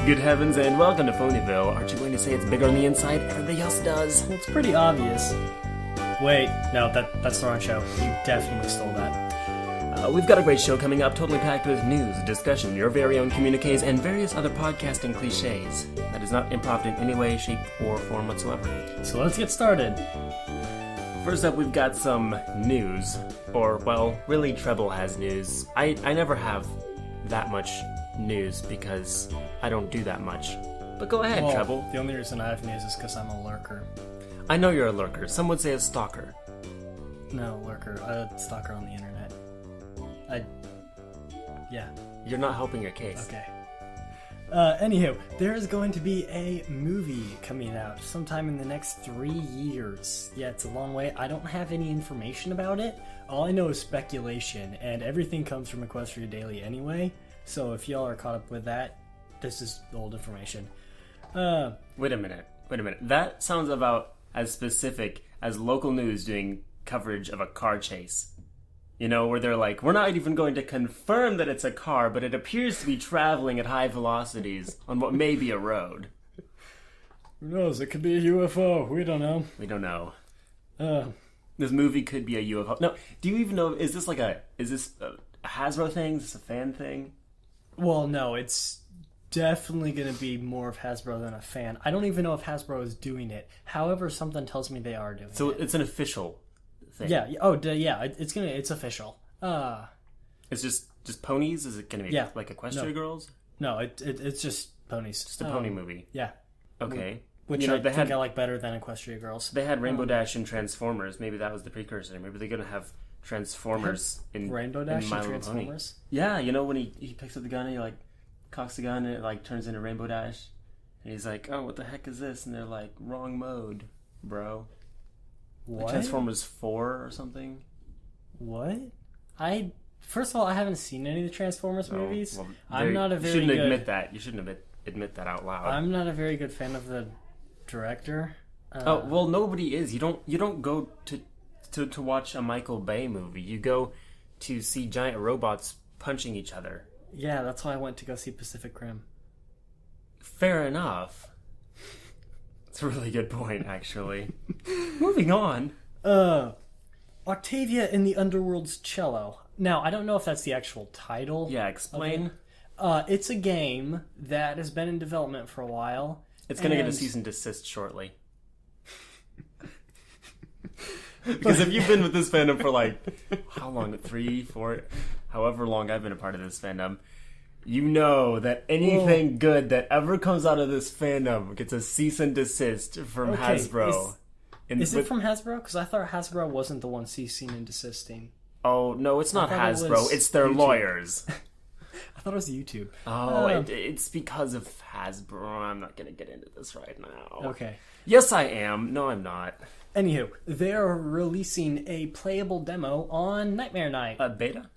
Good heavens and welcome to Phonyville. Aren't you going to say it's bigger on the inside? Everybody else does. Well, it's pretty obvious. Wait, no, that's the wrong show. You definitely stole that. We've got a great show coming up, totally packed with news, discussion, your very own communiques, and various other podcasting cliches. That is not improv in any way, shape, or form whatsoever. So let's get started. First up, we've got some news. Or, well, really, Treble has news. I never have that much news because I don't do that much. But go ahead, Treble. The only reason I have news is because I'm a lurker. I know you're a lurker. Some would say a stalker. No, lurker. A stalker on the internet. Yeah. You're not helping your case. Okay. Anywho, there is going to be a movie coming out sometime in the next 3 years. Yeah, it's a long way. I don't have any information about it. All I know is speculation, and everything comes from Equestria Daily anyway. So if y'all are caught up with that, this is old information. Wait a minute. That sounds about as specific as local news doing coverage of a car chase. You know, where they're like, we're not even going to confirm that it's a car, but it appears to be traveling at high velocities on what may be a road. Who knows? It could be a UFO. We don't know. We don't know. This movie could be a UFO. No, do you even know, is this a Hasbro thing? Is this a fan thing? Well, no, it's definitely going to be more of Hasbro than a fan. I don't even know if Hasbro is doing it. However, something tells me they are doing it. So it's an official thing. Yeah. Oh, yeah. It's official. It's just ponies. Is it going to be like Equestria Girls? No, it's just ponies. Just a pony movie. Yeah. Okay. Which I think I like better than Equestria Girls. They had Rainbow Dash and Transformers. Maybe that was the precursor. Maybe they're going to have Transformers in Rainbow Dash and and Transformers. Yeah, you know when he picks up the gun and he like cocks the gun and it like turns into Rainbow Dash, and he's like, "Oh, what the heck is this?" And they're like, "Wrong mode, bro." What? Like Transformers 4 or something. What? First of all, I haven't seen any of the Transformers movies. Well, I'm not a very You shouldn't good... admit that. You shouldn't admit that out loud. I'm not a very good fan of the director. Oh well, nobody is. You don't go to watch a Michael Bay movie. You go to see giant robots punching each other. Yeah, that's why I went to go see Pacific Rim. Fair enough. It's a really good point, actually. Moving on. Octavia in the Underworld's Cello. Now, I don't know if that's the actual title. Yeah, explain. It's a game that has been in development for a while. It's going to get a cease and desist shortly. Because if you've been with this fandom for like, how long? 3, 4, however long I've been a part of this fandom, you know that anything good that ever comes out of this fandom gets a cease and desist from Hasbro. Is it from Hasbro? Because I thought Hasbro wasn't the one ceasing and desisting. Oh, no, it's not Hasbro. It's their lawyers. I thought it was YouTube. Oh, it's because of Hasbro. I'm not going to get into this right now. Okay. Yes, I am. No, I'm not. Anywho, they're releasing a playable demo on Nightmare Night. A beta?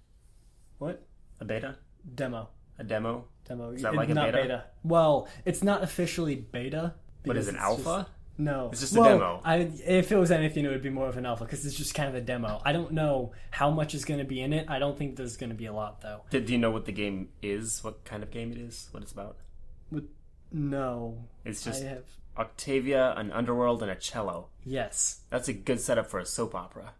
What? A beta? Demo. A demo? Demo. Is that like a not beta? Well, it's not officially beta. What is it, alpha? No. It's just a demo. If it was anything, it would be more of an alpha, because it's just kind of a demo. I don't know how much is going to be in it. I don't think there's going to be a lot, though. Do you know what the game is? What kind of game it is? What it's about? No. It's just Octavia, an underworld, and a cello. Yes. That's a good setup for a soap opera.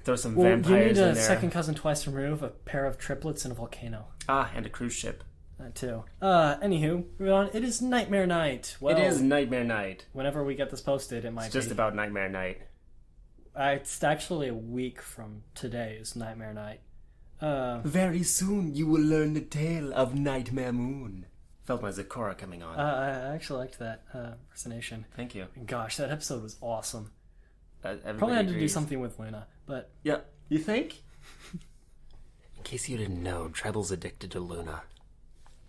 Throw some vampires in there. You need a second cousin twice removed, a pair of triplets, and a volcano. Ah, and a cruise ship. That too. Anywho, moving on. It is Nightmare Night. Well, it is Nightmare Night. Whenever we get this posted, it might be. It's just about Nightmare Night. It's actually a week from today is Nightmare Night. Very soon you will learn the tale of Nightmare Moon. Felt my Zakora coming on. I actually liked that impersonation. Thank you. Gosh, that episode was awesome. Probably had to do something with Luna, but... Yeah, you think? In case you didn't know, Treble's addicted to Luna.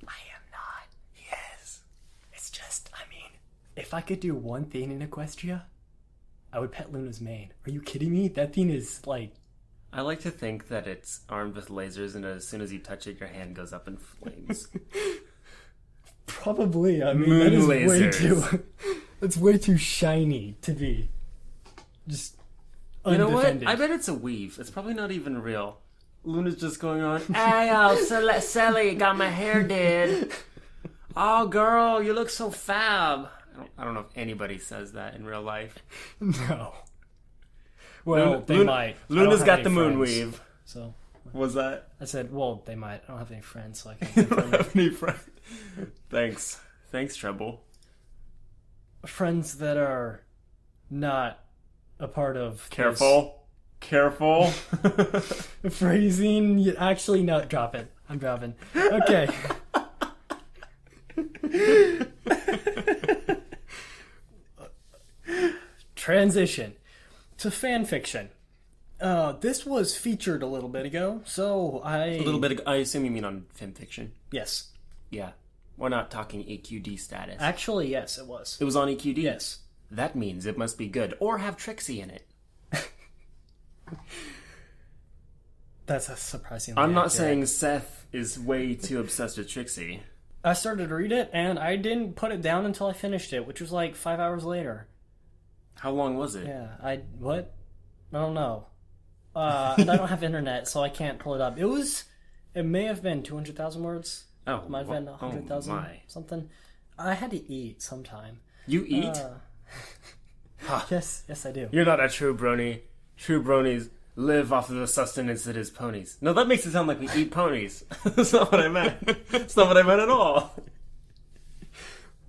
I am not. Yes. It's just, if I could do one thing in Equestria, I would pet Luna's mane. Are you kidding me? That thing is, like... I like to think that it's armed with lasers, and as soon as you touch it, your hand goes up in flames. Probably. Moon that is lasers. That's way too shiny to be just undefended. You know what? I bet it's a weave. It's probably not even real. Luna's just going on. Hey, Sally, got my hair did. Oh, girl, you look so fab. I don't know if anybody says that in real life. No. Well, they might. Luna's got the moon weave. So. Was that? I said, well, they might. I don't have any friends, so I can't confirm it. Have any friends? Thanks, Treble. Friends that are not a part of. Careful. Phrasing. Actually, no, drop it. I'm dropping. Okay. Transition to fanfiction. This was featured a little bit ago, so A little bit ago, I assume you mean on Fanfiction. Yes. Yeah. We're not talking EQD status. Actually, yes, it was. It was on EQD? Yes. That means it must be good. Or have Trixie in it. That's a surprisingly I'm not accurate. saying Seth is way too obsessed with Trixie. I started to read it, and I didn't put it down until I finished it, which was like 5 hours later. How long was it? Yeah, what? I don't know. And I don't have internet, so I can't pull it up. It may have been 200,000 words. Oh, Might have been 100,000 my. something. I had to eat sometime. You eat? Yes, I do. You're not a true brony. True bronies live off of the sustenance that is ponies. No, that makes it sound like we eat ponies. That's not what I meant. That's not what I meant at all.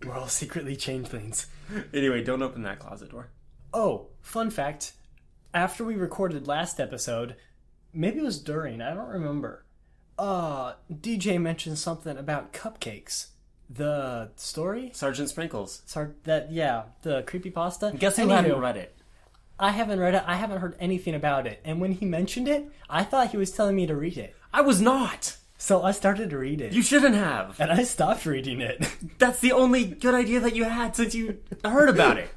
We're all secretly changelings. Anyway, don't open that closet door. Oh, fun fact. After we recorded last episode, maybe it was during, I don't remember. DJ mentioned something about cupcakes. The story? Sergeant Sprinkles. The creepypasta. Guess who hadn't read it? I haven't read it. I haven't heard anything about it. And when he mentioned it, I thought he was telling me to read it. I was not! So I started to read it. You shouldn't have. And I stopped reading it. That's the only good idea that you had since you heard about it.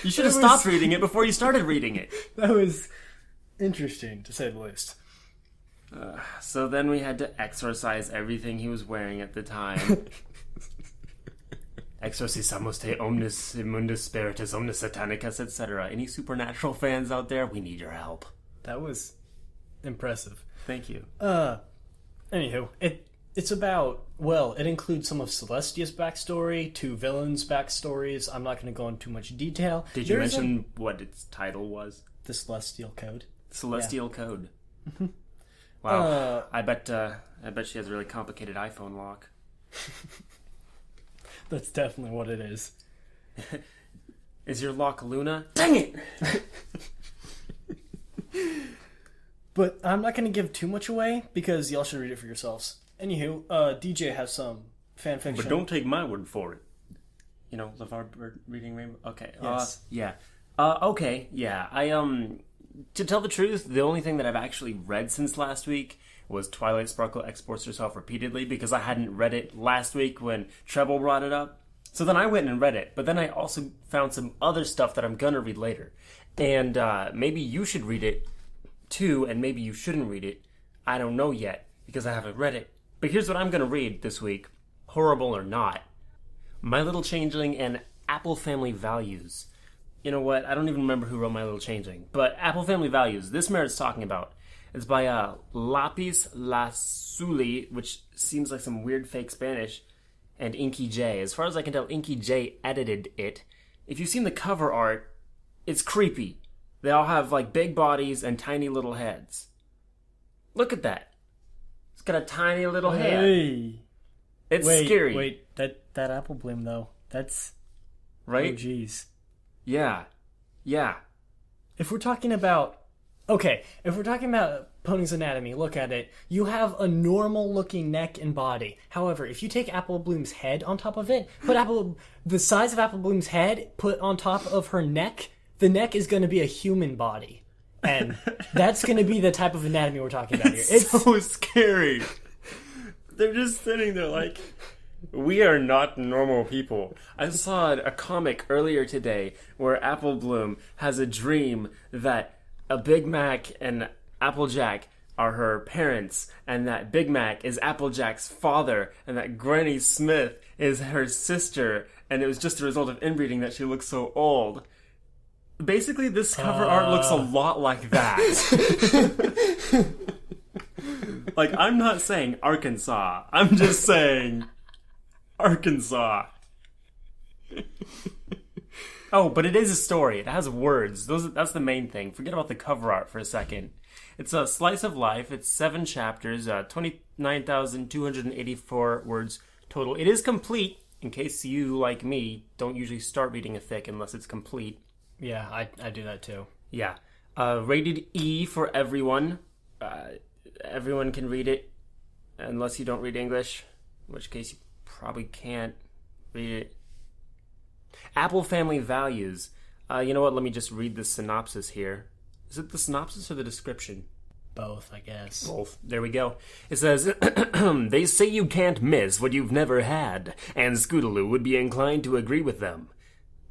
You should have stopped reading it before you started reading it. That was interesting, to say the least. So then we had to exorcise everything he was wearing at the time. Exorcisamos te omnis immundus spiritus omnis satanicus, etc. Any supernatural fans out there, we need your help. That was impressive. Thank you. Anywho, it's about, it includes some of Celestia's backstory, 2 villains' backstories. I'm not going to go into too much detail. Did you mention what its title was? The Celestial Code. Celestial Code. Wow. I bet she has a really complicated iPhone lock. That's definitely what it is. Is your lock Luna? Dang it! But I'm not going to give too much away, because y'all should read it for yourselves. Anywho, DJ has some fanfiction. But don't take my word for it. You know, LeVar Bird reading Rainbow? Okay. Yes. Yeah. Okay, yeah. To tell the truth, the only thing that I've actually read since last week was Twilight Sparkle Exports Herself Repeatedly, because I hadn't read it last week when Treble brought it up. So then I went and read it, but then I also found some other stuff that I'm gonna read later. And maybe you should read it too, and maybe you shouldn't read it. I don't know yet, because I haven't read it. But here's what I'm gonna read this week, horrible or not. My Little Changeling and Apple Family Values. You know what? I don't even remember who wrote My Little Changeling. But Apple Family Values, this merit's talking about. It's by Lapis Lazuli, which seems like some weird fake Spanish, and Inky J. As far as I can tell, Inky J edited it. If you've seen the cover art, it's creepy. They all have like big bodies and tiny little heads. Look at that. It's got a tiny little head. It's scary. Wait, that apple bloom though. That's right? Oh jeez. Yeah. If we're talking about Pony's anatomy, look at it. You have a normal looking neck and body. However, if you take Apple Bloom's head on top of it, the size of Apple Bloom's head, put on top of her neck, the neck is going to be a human body. And that's going to be the type of anatomy we're talking about here. It's so scary. They're just sitting there like, we are not normal people. I saw a comic earlier today where Apple Bloom has a dream that a Big Mac and Applejack are her parents, and that Big Mac is Applejack's father, and that Granny Smith is her sister, and it was just a result of inbreeding that she looks so old. Basically, this cover art looks a lot like that. Like, I'm not saying Arkansas. I'm just saying Arkansas. Oh, but it is a story. It has words. That's the main thing. Forget about the cover art for a second. It's a slice of life. It's 7 chapters, 29,284 words total. It is complete, in case you, like me, don't usually start reading a thick unless it's complete. Yeah, I do that too. Yeah. Rated E for everyone. Everyone can read it, unless you don't read English, in which case you probably can't read it. Apple Family Values. You know what? Let me just read the synopsis here. Is it the synopsis or the description? Both, I guess. Both. There we go. It says, they say you can't miss what you've never had, and Scootaloo would be inclined to agree with them.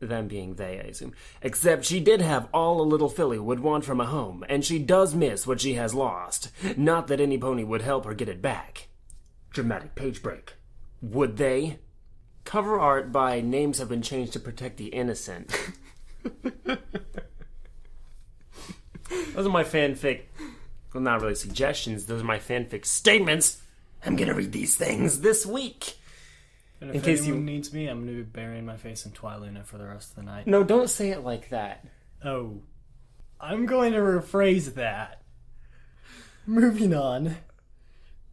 Them being they, I assume. Except she did have all a little filly would want from a home, and she does miss what she has lost. Not that any pony would help her get it back. Dramatic page break. Would they? Cover art by names have been changed to protect the innocent. Those are my fanfic. Well, not really suggestions. Those are my fanfic statements. I'm gonna read these things this week. And if anyone needs me, I'm gonna be burying my face in Twiluna for the rest of the night. No, don't say it like that. Oh. I'm going to rephrase that. Moving on.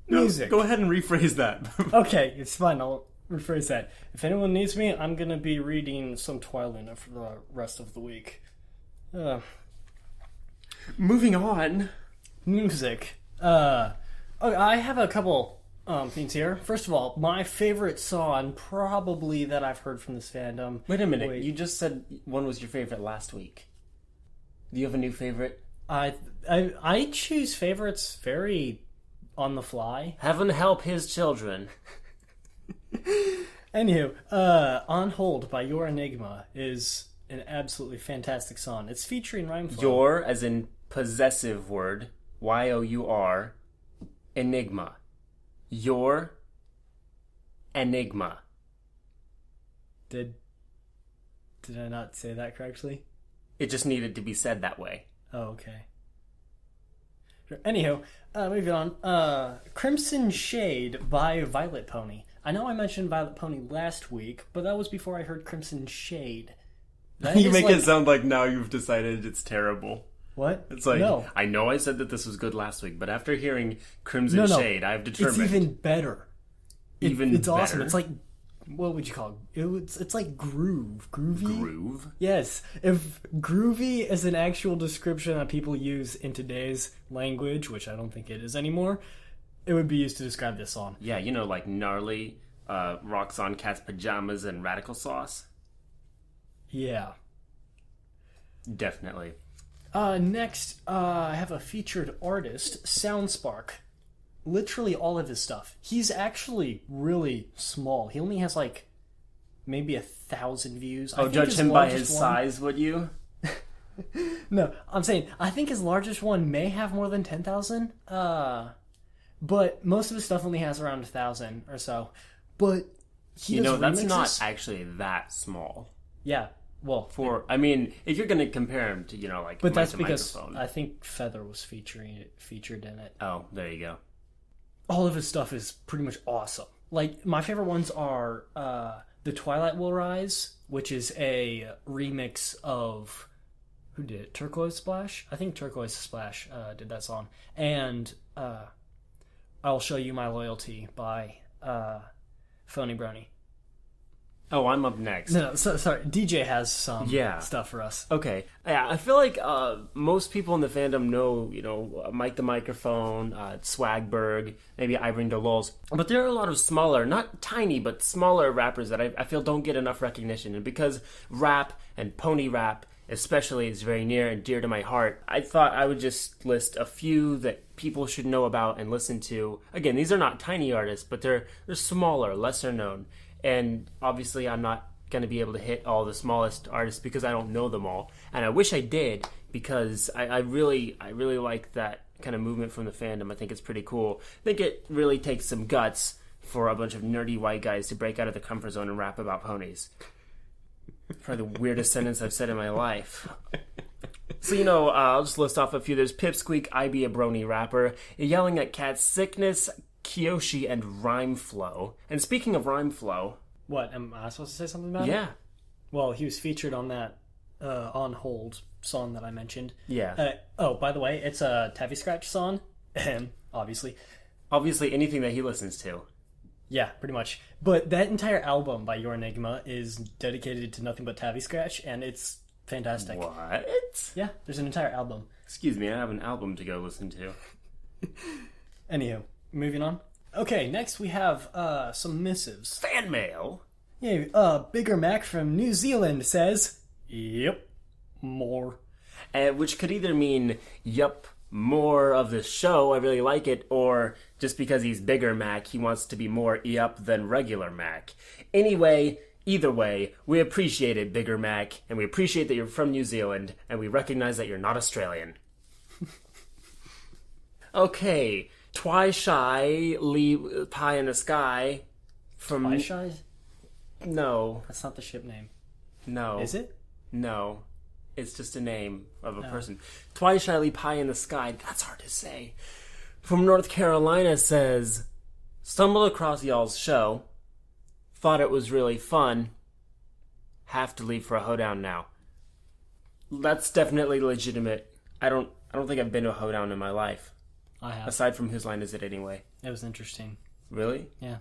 No, Music. Go ahead and rephrase that. Okay, it's fine. I'll rephrase that. If anyone needs me, I'm going to be reading some Twiluna for the rest of the week. Moving on. Music. Okay, I have a couple things here. First of all, my favorite song probably that I've heard from this fandom. Wait a minute. You just said one was your favorite last week. Do you have a new favorite? I choose favorites very on the fly. Heaven help his children. Anywho, On Hold by Your Enigma is an absolutely fantastic song. It's featuring rhyme flow. Your, as in possessive word, Y-O-U-R, enigma. Your enigma. Did I not say that correctly? It just needed to be said that way. Oh, okay. Anywho, moving on. Crimson Shade by Violet Pony. I know I mentioned Violet Pony last week, but that was before I heard Crimson Shade. You make it sound like now you've decided it's terrible. What? It's like, no. I know I said that this was good last week, but after hearing Crimson Shade, I've determined... It's even better. It's better? awesome. It's like, what would you call it? It's like groove. Groovy? Groove? Yes. If groovy is an actual description that people use in today's language, which I don't think it is anymore, it would be used to describe this song. Yeah, you know, like gnarly, rocks on cat's pajamas and radical sauce? Yeah. Definitely. Next, I have a featured artist, Soundspark. Literally all of his stuff. He's actually really small. He only has like maybe 1,000 views. Oh, judge him by his size, would you? No, I'm saying I think his largest one may have more than 10,000. But most of his stuff only has around 1,000 or so. But he does that's remixes. not actually that small. Yeah. Well, I mean, if you're going to compare him to, like, but that's because microphone. I think Feather was featured in it. Oh, there you go. All of his stuff is pretty much awesome. Like, my favorite ones are The Twilight Will Rise, which is a remix of... Who did it? Turquoise Splash? I think Turquoise Splash did that song. And I'll Show You My Loyalty by Phony Brony. Oh, I'm up next. No, sorry. DJ has some stuff for us. Okay. Yeah, I feel like most people in the fandom know, Mike the Microphone, Swagberg, maybe I Bring the Lulz. But there are a lot of smaller, not tiny, but smaller rappers that I feel don't get enough recognition. And because rap and pony rap especially is very near and dear to my heart, I thought I would just list a few that people should know about and listen to. Again, these are not tiny artists, but they're smaller, lesser known. And obviously I'm not going to be able to hit all the smallest artists because I don't know them all. And I wish I did, because I really like that kind of movement from the fandom. I think it's pretty cool. I think it really takes some guts for a bunch of nerdy white guys to break out of the comfort zone and rap about ponies. Probably the weirdest sentence I've said in my life. So, I'll just list off a few. There's Pipsqueak, I Be a Brony Rapper, Yelling at Cat Sickness, Kyoshi, and Rhymeflow. And speaking of Rhymeflow... What, am I supposed to say something about it? Yeah. Well, he was featured on that On Hold song that I mentioned. Yeah. By the way, it's a Taffy Scratch song. Obviously. Obviously, anything that he listens to. Yeah, pretty much. But that entire album by Your Enigma is dedicated to nothing but Taffy Scratch, and it's fantastic. What? Yeah, there's an entire album. Excuse me, I have an album to go listen to. Anywho, moving on. Okay, next we have some missives. Fan mail? Yeah, Bigger Mac from New Zealand says, "Yep, more." Which could either mean, yup, more of the show, I really like it, or just because he's Bigger Mac, he wants to be more yup than regular Mac. Anyway, either way, we appreciate it, Bigger Mac, and we appreciate that you're from New Zealand, and we recognize that you're not Australian. Okay, Twi-Shy, Lee Pie in the Sky from... Twi-Shy? No. That's not the ship name. No. Is it? No. It's just a name of a person. Twi-Shy, Lee Pie in the Sky, that's hard to say. From North Carolina says, stumbled across y'all's show, thought it was really fun, have to leave for a hoedown now. That's definitely legitimate. I don't think I've been to a hoedown in my life. I have. Aside from Whose Line Is It Anyway? It was interesting. Really? Yeah.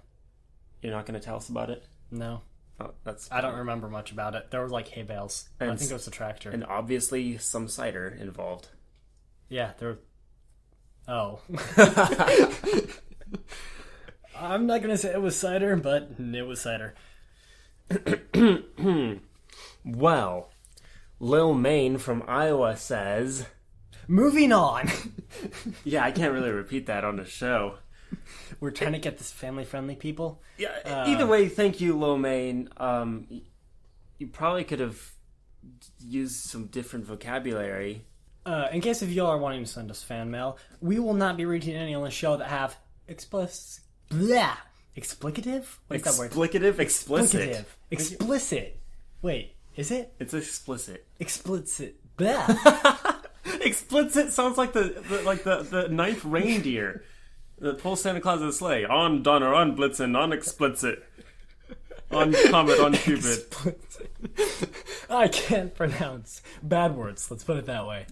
You're not going to tell us about it? No. Oh, that's... I don't remember much about it. There were like hay bales. I think it was the tractor. And obviously some cider involved. Yeah, there... Oh. I'm not going to say it was cider, but it was cider. Well, Lil Maine from Iowa says... Moving on! Yeah, I can't really repeat that on the show. We're trying to get this family-friendly, people. Yeah. Either way, thank you, Lil Maine. You probably could have used some different vocabulary. In case if y'all are wanting to send us fan mail, we will not be reading any on the show that have explicative? What's that word? Explicit. Explicit. Wait, is it? It's explicit. Explicit. Blah. Explicit sounds like the ninth reindeer that pulls Santa Claus's sleigh. On Donner, on Blitzen, on Explicit. On Comet, on Cupid. I can't pronounce bad words, let's put it that way.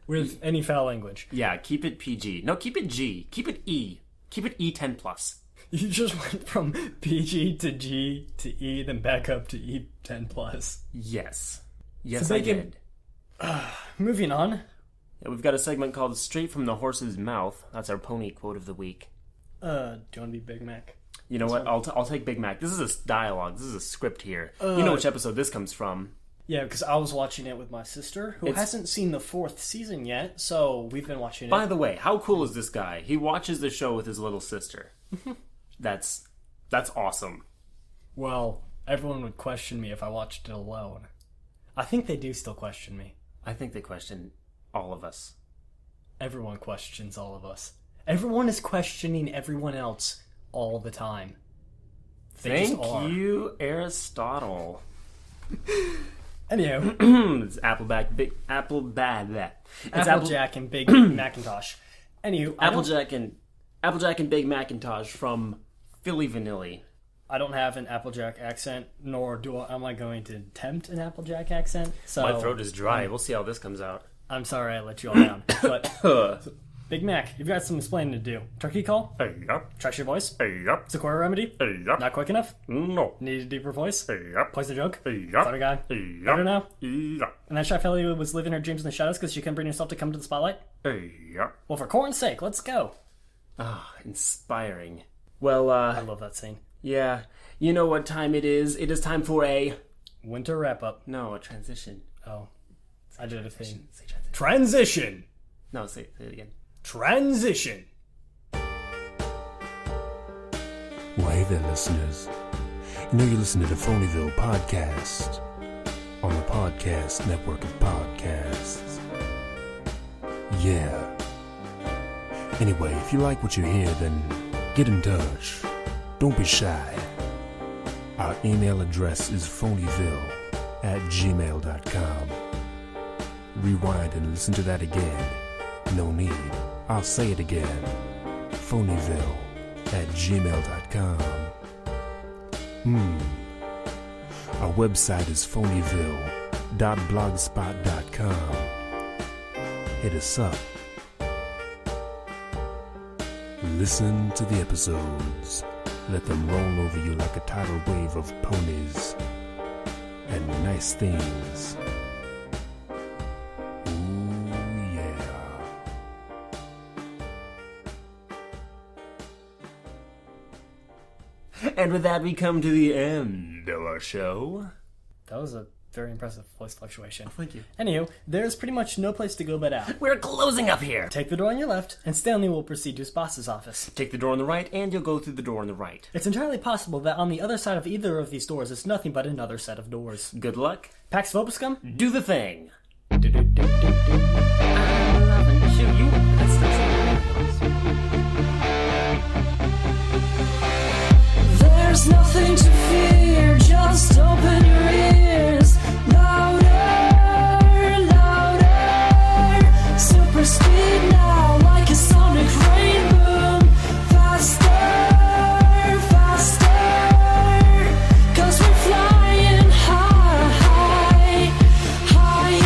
With any foul language. Yeah, keep it PG. No, keep it G. Keep it E. Keep it E10+. You just went from PG to G to E, then back up to E10+. Yes. Yes, I did. Moving on. Yeah, we've got a segment called Straight from the Horse's Mouth. That's our pony quote of the week. Do you want to be Big Mac? You know what? I'll take Big Mac. This is a dialogue. This is a script here. You know which episode this comes from. Yeah, because I was watching it with my sister, who hasn't seen the 4th season yet, so we've been watching it. By the way, how cool is this guy? He watches the show with his little sister. That's awesome. Well, everyone would question me if I watched it alone. I think they do still question me. I think they question all of us. Everyone questions all of us. Everyone is questioning everyone else all the time. Thank you, Aristotle. Anyhow, it's Applejack and Big Macintosh. Anywho, Applejack and Big Macintosh from Philly Vanilli. I don't have an Applejack accent, nor am I going to attempt an Applejack accent. So my throat is dry. We'll see how this comes out. I'm sorry I let you all down. But Big Mac, you've got some explaining to do. Turkey call? Yep. Trash your voice? Yep. Sequoia remedy? Yep. Not quick enough? No. Need a deeper voice? Yep. Place the joke? Yep. Better guy? Yep. Better now? Yep. And that shy fellow was living her dreams in the shadows because she couldn't bring herself to come to the spotlight? Yep. Well, for corn's sake, let's go. Ah, inspiring. Well, I love that scene. Yeah. You know what time it is. It is time for a... Winter wrap-up. No, a transition. Oh. I did a thing. Say transition. Transition! No, say it again. Transition! Well, hey there, listeners. You know you listen to the Phonyville podcast on the podcast network of podcasts. Yeah. Anyway, if you like what you hear, then get in touch. Don't be shy. Our email address is phonyville@gmail.com. Rewind and listen to that again. No need. I'll say it again. Phonyville@gmail.com. Our website is phonyville.blogspot.com. Hit us up. Listen to the episodes. Let them roll over you like a tidal wave of ponies and nice things. Ooh, yeah. And with that, we come to the end of our show. That was a very impressive voice fluctuation. Thank you. Anywho, there's pretty much no place to go but out. We're closing up here. Take the door on your left, and Stanley will proceed to his boss's office. Take the door on the right, and you'll go through the door on the right. It's entirely possible that on the other side of either of these doors is nothing but another set of doors. Good luck. Pax Vobiscum? Do the thing. There's nothing to fear, just open your ears. Louder, louder. Super speed now, like a sonic rain boom. Faster, faster. 'Cause we're flying high, higher, higher.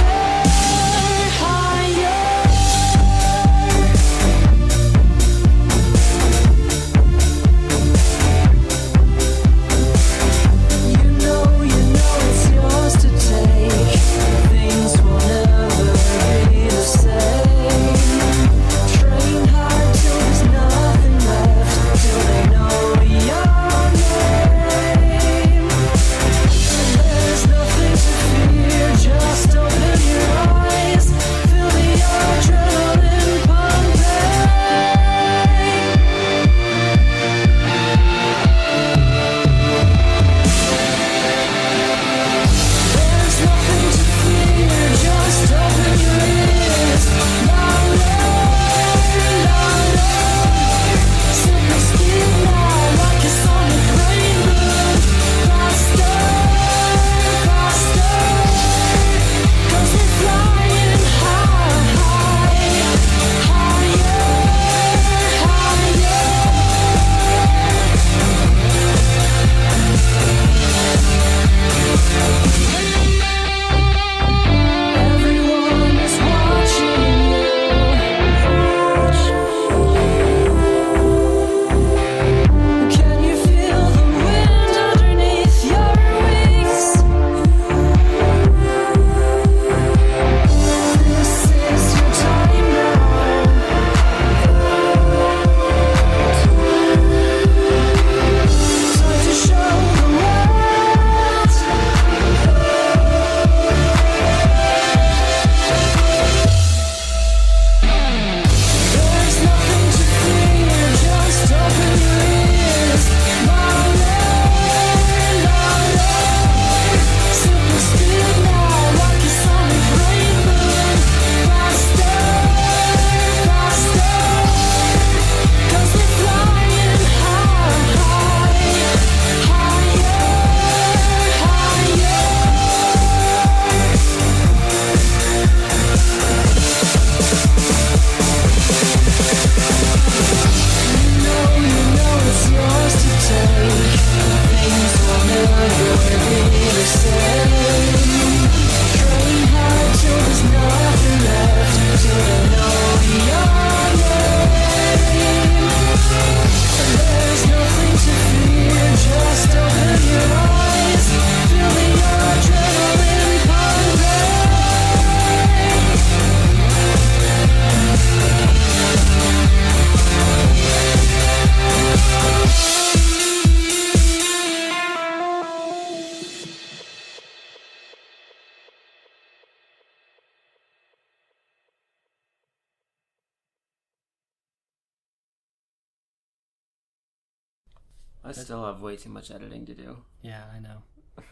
I still have way too much editing to do. Yeah, I know.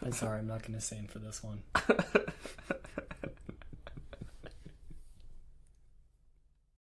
I'm sorry, I'm not going to sing for this one.